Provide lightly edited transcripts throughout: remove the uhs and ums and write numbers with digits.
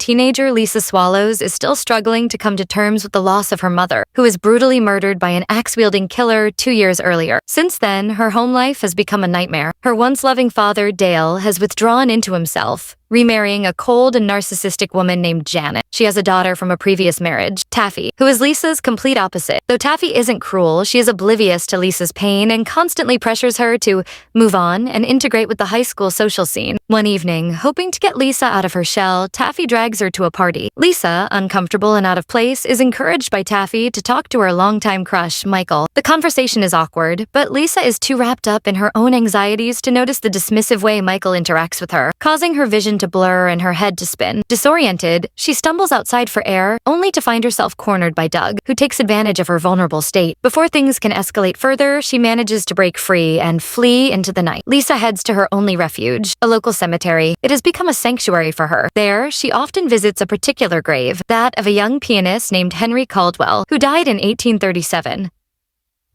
Teenager Lisa Swallows is still struggling to come to terms with the loss of her mother, who was brutally murdered by an axe-wielding killer 2 years earlier. Since then, her home life has become a nightmare. Her once loving father, Dale, has withdrawn into himself, remarrying a cold and narcissistic woman named Janet. She has a daughter from a previous marriage, Taffy, who is Lisa's complete opposite. Though Taffy isn't cruel, she is oblivious to Lisa's pain and constantly pressures her to move on and integrate with the high school social scene. One evening, hoping to get Lisa out of her shell, Taffy drags her to a party. Lisa, uncomfortable and out of place, is encouraged by Taffy to talk to her longtime crush, Michael. The conversation is awkward, but Lisa is too wrapped up in her own anxieties to notice the dismissive way Michael interacts with her, causing her vision to blur and her head to spin. Disoriented, she stumbles outside for air, only to find herself cornered by Doug, who takes advantage of her vulnerable state. Before things can escalate further, she manages to break free and flee into the night. Lisa heads to her only refuge, a local cemetery. It has become a sanctuary for her. There, she often visits a particular grave, that of a young pianist named Henry Caldwell, who died in 1837.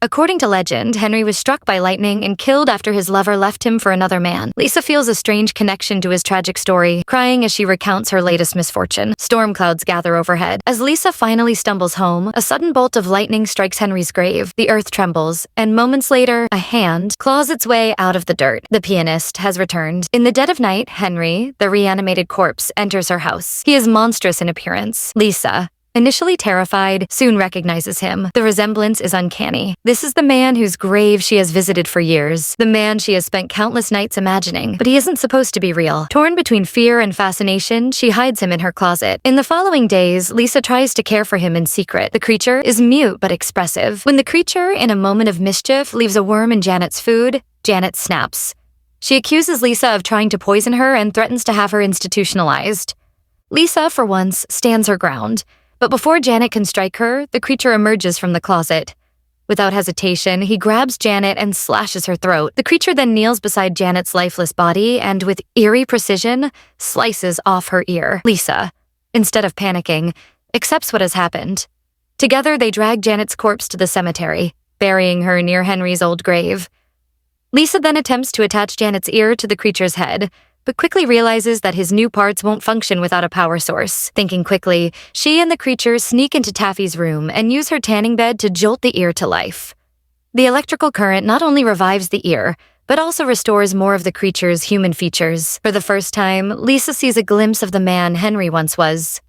According to legend, Henry was struck by lightning and killed after his lover left him for another man. Lisa feels a strange connection to his tragic story, crying as she recounts her latest misfortune. Storm clouds gather overhead. As Lisa finally stumbles home, a sudden bolt of lightning strikes Henry's grave. The earth trembles, and moments later, a hand claws its way out of the dirt. The pianist has returned. In the dead of night, Henry, the reanimated corpse, enters her house. He is monstrous in appearance. Lisa, initially terrified, soon recognizes him. The resemblance is uncanny. This is the man whose grave she has visited for years, the man she has spent countless nights imagining, but he isn't supposed to be real. Torn between fear and fascination, she hides him in her closet. In the following days, Lisa tries to care for him in secret. The creature is mute but expressive. When the creature, in a moment of mischief, leaves a worm in Janet's food, Janet snaps. She accuses Lisa of trying to poison her and threatens to have her institutionalized. Lisa, for once, stands her ground. But before Janet can strike her, the creature emerges from the closet. Without hesitation, he grabs Janet and slashes her throat. The creature then kneels beside Janet's lifeless body and, with eerie precision, slices off her ear. Lisa, instead of panicking, accepts what has happened. Together, they drag Janet's corpse to the cemetery, burying her near Henry's old grave. Lisa then attempts to attach Janet's ear to the creature's head, but quickly realizes that his new parts won't function without a power source. Thinking quickly, she and the creature sneak into Taffy's room and use her tanning bed to jolt the ear to life. The electrical current not only revives the ear, but also restores more of the creature's human features. For the first time, Lisa sees a glimpse of the man Henry once was.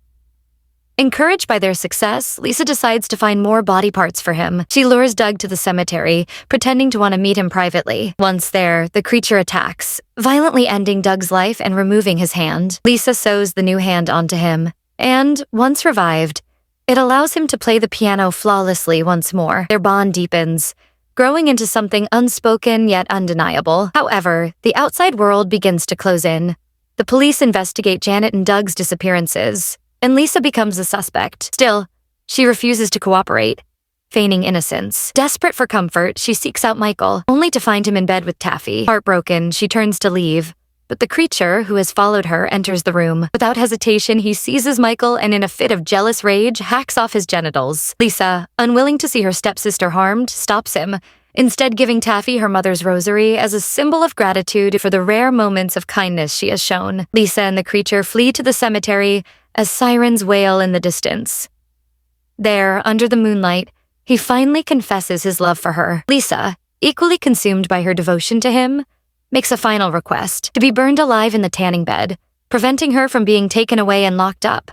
Encouraged by their success, Lisa decides to find more body parts for him. She lures Doug to the cemetery, pretending to want to meet him privately. Once there, the creature attacks, violently ending Doug's life and removing his hand. Lisa sews the new hand onto him, and, once revived, it allows him to play the piano flawlessly once more. Their bond deepens, growing into something unspoken yet undeniable. However, the outside world begins to close in. The police investigate Janet and Doug's disappearances, and Lisa becomes a suspect. Still, she refuses to cooperate, feigning innocence. Desperate for comfort, she seeks out Michael, only to find him in bed with Taffy. Heartbroken, she turns to leave, but the creature, who has followed her, enters the room. Without hesitation, he seizes Michael and, in a fit of jealous rage, hacks off his genitals. Lisa, unwilling to see her stepsister harmed, stops him, instead giving Taffy her mother's rosary as a symbol of gratitude for the rare moments of kindness she has shown. Lisa and the creature flee to the cemetery as sirens wail in the distance. There, under the moonlight, he finally confesses his love for her. Lisa, equally consumed by her devotion to him, makes a final request: to be burned alive in the tanning bed, preventing her from being taken away and locked up.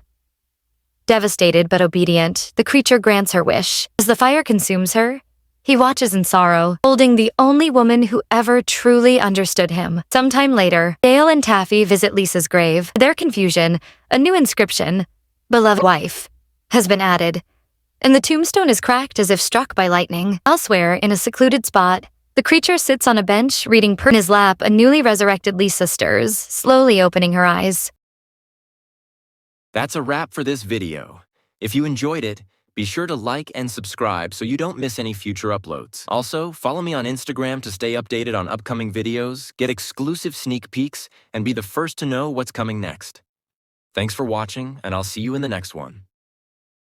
Devastated but obedient, the creature grants her wish. As the fire consumes her, he watches in sorrow, holding the only woman who ever truly understood him. Sometime later, Dale and Taffy visit Lisa's grave. To their confusion, a new inscription, "Beloved Wife," has been added, and the tombstone is cracked as if struck by lightning. Elsewhere, in a secluded spot, the creature sits on a bench, reading in his lap. A newly resurrected Lisa stirs, slowly opening her eyes. That's a wrap for this video. If you enjoyed it, be sure to like and subscribe so you don't miss any future uploads. Also, follow me on Instagram to stay updated on upcoming videos, get exclusive sneak peeks, and be the first to know what's coming next. Thanks for watching, and I'll see you in the next one.